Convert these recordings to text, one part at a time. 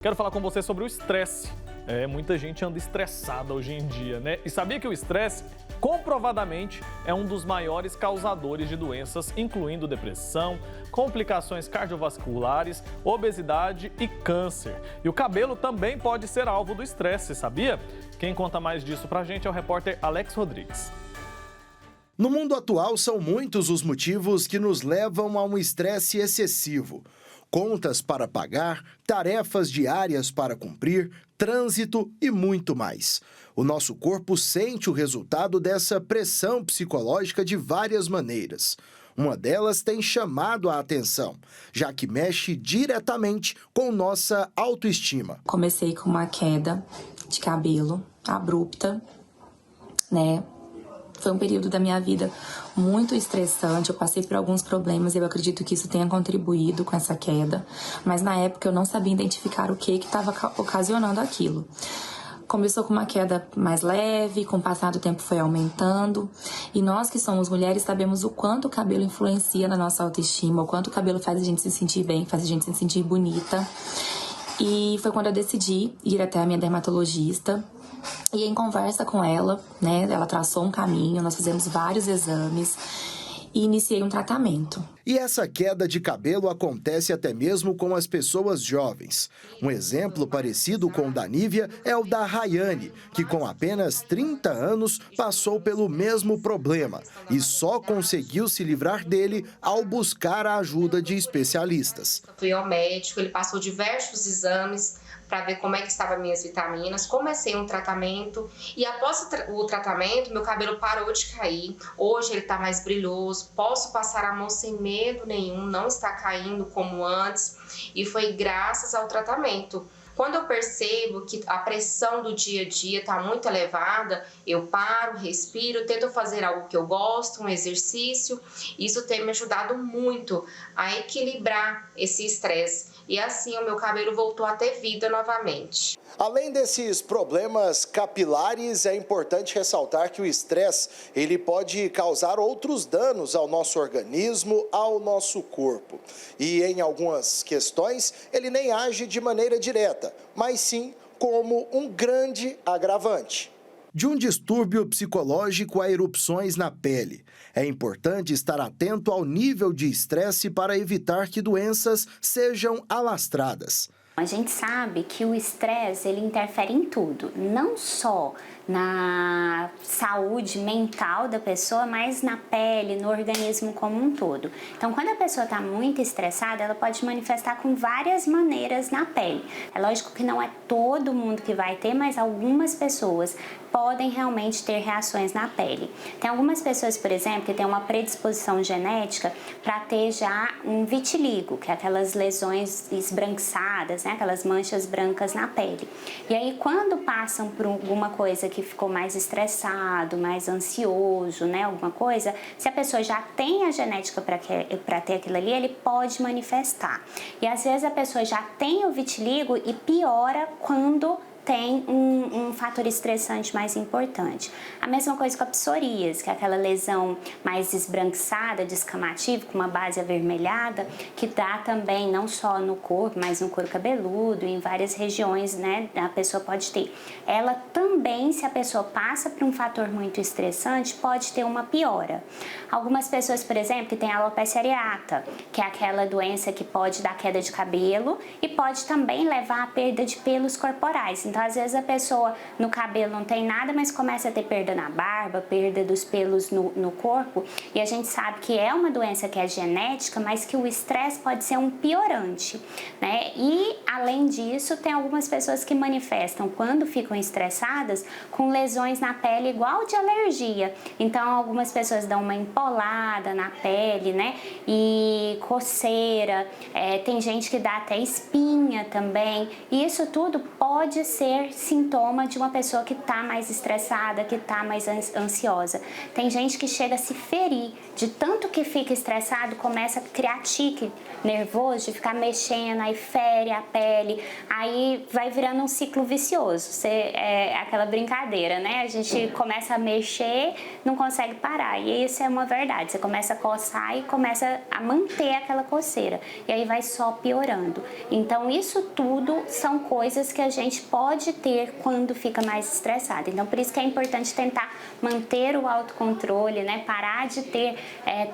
Quero falar com você sobre o estresse. Muita gente anda estressada hoje em dia, né? E sabia que o estresse, comprovadamente, é um dos maiores causadores de doenças, incluindo depressão, complicações cardiovasculares, obesidade e câncer. E o cabelo também pode ser alvo do estresse, sabia? Quem conta mais disso pra gente é o repórter Alex Rodrigues. No mundo atual, são muitos os motivos que nos levam a um estresse excessivo. Contas para pagar, tarefas diárias para cumprir, trânsito e muito mais. O nosso corpo sente o resultado dessa pressão psicológica de várias maneiras. Uma delas tem chamado a atenção, já que mexe diretamente com nossa autoestima. Comecei com uma queda de cabelo abrupta, né? Foi um período da minha vida muito estressante, eu passei por alguns problemas e eu acredito que isso tenha contribuído com essa queda. Mas na época eu não sabia identificar o que estava ocasionando aquilo. Começou com uma queda mais leve, com o passar do tempo foi aumentando. E nós que somos mulheres sabemos o quanto o cabelo influencia na nossa autoestima, o quanto o cabelo faz a gente se sentir bem, faz a gente se sentir bonita. E foi quando eu decidi ir até a minha dermatologista. E em conversa com ela, né, ela traçou um caminho, nós fizemos vários exames e iniciei um tratamento. E essa queda de cabelo acontece até mesmo com as pessoas jovens. Um exemplo parecido com o da Nívia é o da Rayane, que com apenas 30 anos passou pelo mesmo problema e só conseguiu se livrar dele ao buscar a ajuda de especialistas. Fui ao médico, ele passou diversos exames para ver como é que estavam minhas vitaminas, comecei um tratamento e após o tratamento meu cabelo parou de cair, hoje ele está mais brilhoso, posso passar a mão sem medo nenhum, não está caindo como antes e foi graças ao tratamento. Quando eu percebo que a pressão do dia a dia está muito elevada, eu paro, respiro, tento fazer algo que eu gosto, um exercício. Isso tem me ajudado muito a equilibrar esse estresse. E assim o meu cabelo voltou a ter vida novamente. Além desses problemas capilares, é importante ressaltar que o estresse ele pode causar outros danos ao nosso organismo, ao nosso corpo. E em algumas questões, ele nem age de maneira direta, mas sim como um grande agravante. De um distúrbio psicológico a erupções na pele. É importante estar atento ao nível de estresse para evitar que doenças sejam alastradas. A gente sabe que o estresse ele interfere em tudo, não só na saúde mental da pessoa, mas na pele, no organismo como um todo. Então, quando a pessoa está muito estressada, ela pode manifestar com várias maneiras na pele. É lógico que não é todo mundo que vai ter, mas algumas pessoas podem realmente ter reações na pele. Tem algumas pessoas, por exemplo, que têm uma predisposição genética para ter já um vitiligo, que é aquelas lesões esbranquiçadas, né? Aquelas manchas brancas na pele. E aí, quando passam por alguma coisa que ficou mais estressado, mais ansioso, né? Alguma coisa, se a pessoa já tem a genética para ter aquilo ali, ele pode manifestar. E às vezes a pessoa já tem o vitiligo e piora quando tem um fator estressante mais importante. A mesma coisa com a psoríase, que é aquela lesão mais esbranquiçada, descamativa, com uma base avermelhada, que dá também não só no corpo, mas no couro cabeludo, em várias regiões, né, a pessoa pode ter. Ela também, se a pessoa passa por um fator muito estressante, pode ter uma piora. Algumas pessoas, por exemplo, que têm alopecia areata, que é aquela doença que pode dar queda de cabelo e pode também levar à perda de pelos corporais. Então, às vezes a pessoa no cabelo não tem nada, mas começa a ter perda na barba, perda dos pelos no corpo. E a gente sabe que é uma doença que é genética, mas que o estresse pode ser um piorante, né? E, além disso, tem algumas pessoas que manifestam, quando ficam estressadas, com lesões na pele igual de alergia. Então, algumas pessoas dão uma empolada na pele, né? E coceira, tem gente que dá até espinha também. E isso tudo pode ser ser sintoma de uma pessoa que está mais estressada, que está mais ansiosa. Tem gente que chega a se ferir, de tanto que fica estressado, começa a criar tique nervoso, de ficar mexendo, aí fere a pele, aí vai virando um ciclo vicioso. É aquela brincadeira, né? A gente começa a mexer, não consegue parar, e isso é uma verdade. Você começa a coçar e começa a manter aquela coceira, e aí vai só piorando. Então isso tudo são coisas que a gente pode ter quando fica mais estressado. Então por isso que é importante tentar manter o autocontrole, né? Parar de ter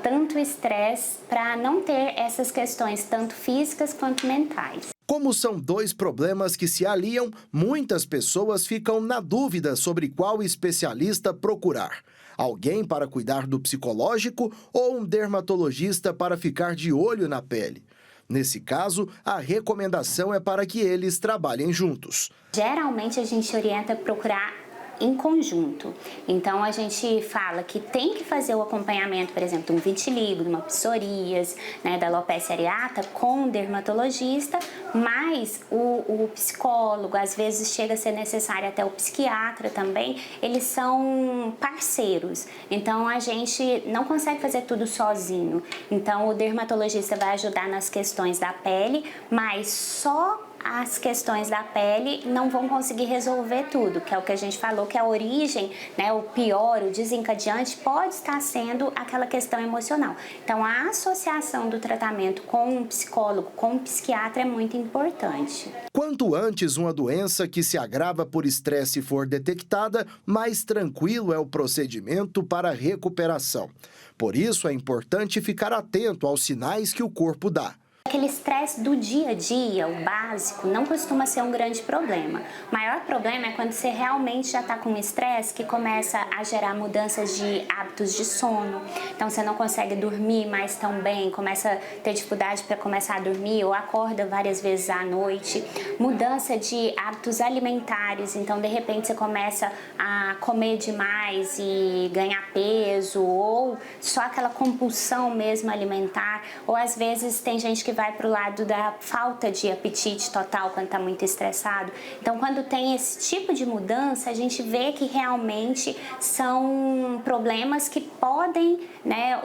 tanto estresse para não ter essas questões tanto físicas quanto mentais. Como são dois problemas que se aliam, muitas pessoas ficam na dúvida sobre qual especialista procurar. Alguém para cuidar do psicológico ou um dermatologista para ficar de olho na pele? Nesse caso, a recomendação é para que eles trabalhem juntos. Geralmente a gente orienta a procurar em conjunto. Então a gente fala que tem que fazer o acompanhamento, por exemplo, de um vitiligo, de uma psoríase, né, da alopecia areata com um dermatologista, mas o psicólogo, às vezes chega a ser necessário até o psiquiatra também, eles são parceiros. Então a gente não consegue fazer tudo sozinho. Então o dermatologista vai ajudar nas questões da pele, mas só as questões da pele não vão conseguir resolver tudo, que é o que a gente falou, que a origem, né, o pior, o desencadeante pode estar sendo aquela questão emocional. Então a associação do tratamento com um psicólogo, com um psiquiatra é muito importante. Quanto antes uma doença que se agrava por estresse for detectada, mais tranquilo é o procedimento para a recuperação. Por isso é importante ficar atento aos sinais que o corpo dá. Aquele estresse do dia a dia, o básico, não costuma ser um grande problema. O maior problema é quando você realmente já está com um estresse que começa a gerar mudanças de hábitos de sono. Então você não consegue dormir mais tão bem, começa a ter dificuldade para começar a dormir ou acorda várias vezes à noite. Mudança de hábitos alimentares, então de repente você começa a comer demais e ganhar peso, ou só aquela compulsão mesmo alimentar, ou às vezes tem gente que vai para o lado da falta de apetite total quando está muito estressado. Então, quando tem esse tipo de mudança, a gente vê que realmente são problemas que podem, né,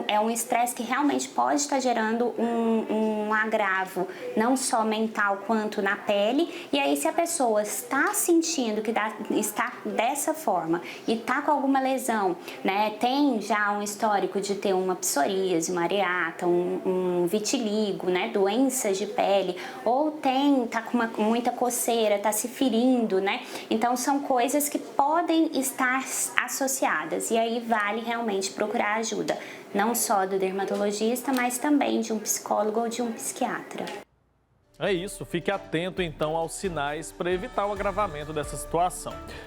é um estresse que realmente pode estar gerando um agravo, não só mental quanto na pele. E aí, se a pessoa está sentindo que está dessa forma e está com alguma lesão, né, tem já um histórico de ter uma psoríase, uma areata, um vitiligo, né, doenças de pele, ou tá com muita coceira, tá se ferindo, né? Então são coisas que podem estar associadas, e aí vale realmente procurar ajuda, não só do dermatologista, mas também de um psicólogo ou de um psiquiatra. É isso, fique atento então aos sinais para evitar o agravamento dessa situação.